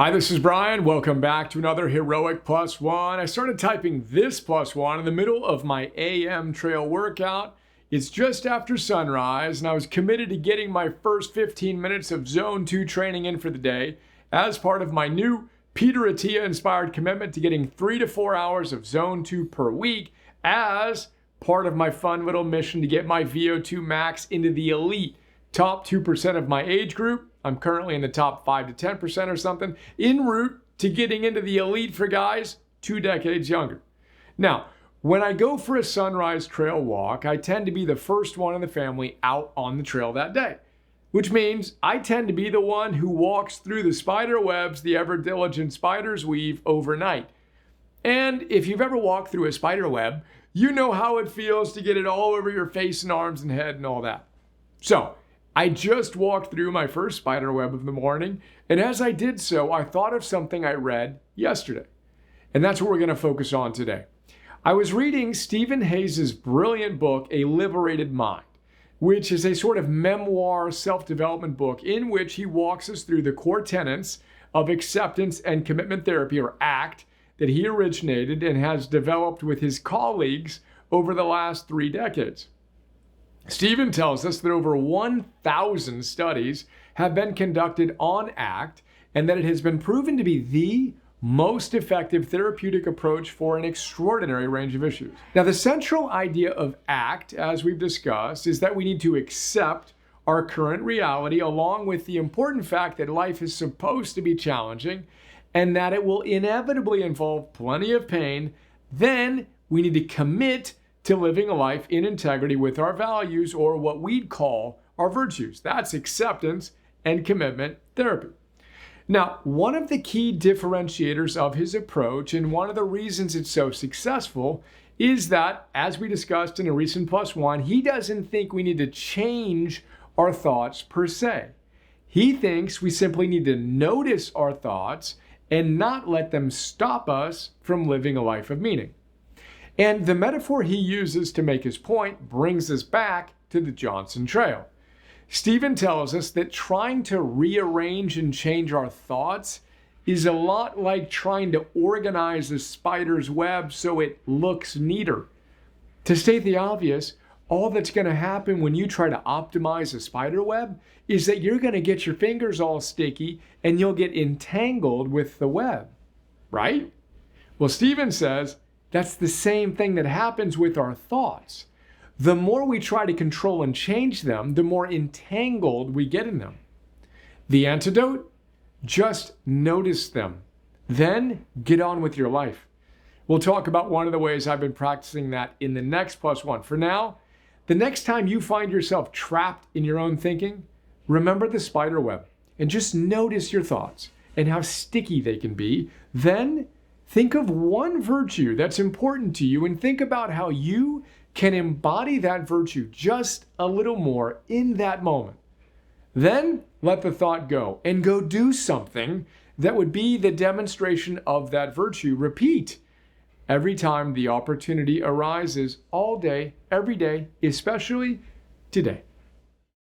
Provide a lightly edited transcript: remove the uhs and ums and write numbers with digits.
Hi, this is Brian. Welcome back to another Heroic Plus One. I started typing this plus one in the middle of my AM trail workout. It's just after sunrise, and I was committed to getting my first 15 minutes of Zone 2 training in for the day as part of my new Peter Attia inspired commitment to getting 3 to 4 hours of Zone 2 per week as part of my fun little mission to get my VO2 max into the elite top 2% of my age group. I'm currently in the top 5 to 10% or something, en route to getting into the elite for guys 2 decades younger. Now, when I go for a sunrise trail walk, I tend to be the first one in the family out on the trail that day, which means I tend to be the one who walks through the spider webs the ever diligent spiders weave overnight. And if you've ever walked through a spider web, you know how it feels to get it all over your face and arms and head and all that. So, I just walked through my first spider web of the morning, and as I did so, I thought of something I read yesterday. And that's what we're going to focus on today. I was reading Stephen Hayes' brilliant book, A Liberated Mind, which is a sort of memoir self-development book in which he walks us through the core tenets of acceptance and commitment therapy, or ACT, that he originated and has developed with his colleagues over the last 3 decades. Stephen tells us that over 1,000 studies have been conducted on ACT and that it has been proven to be the most effective therapeutic approach for an extraordinary range of issues. Now, the central idea of ACT, as we've discussed, is that we need to accept our current reality along with the important fact that life is supposed to be challenging and that it will inevitably involve plenty of pain. Then we need to commit to living a life in integrity with our values, or what we'd call our virtues. That's acceptance and commitment therapy. Now, one of the key differentiators of his approach, and one of the reasons it's so successful, is that, as we discussed in a recent plus one, he doesn't think we need to change our thoughts per se. He thinks we simply need to notice our thoughts and not let them stop us from living a life of meaning. And the metaphor he uses to make his point brings us back to the Johnson Trail. Stephen tells us that trying to rearrange and change our thoughts is a lot like trying to organize a spider's web so it looks neater. To state the obvious, all that's going to happen when you try to optimize a spider web is that you're going to get your fingers all sticky and you'll get entangled with the web, right? Well, Stephen says that's the same thing that happens with our thoughts. The more we try to control and change them, the more entangled we get in them. The antidote? Just notice them. Then get on with your life. We'll talk about one of the ways I've been practicing that in the next plus one. For now, the next time you find yourself trapped in your own thinking, remember the spider web and just notice your thoughts and how sticky they can be. Then think of one virtue that's important to you and think about how you can embody that virtue just a little more in that moment. Then let the thought go and go do something that would be the demonstration of that virtue. Repeat every time the opportunity arises, all day, every day, especially today.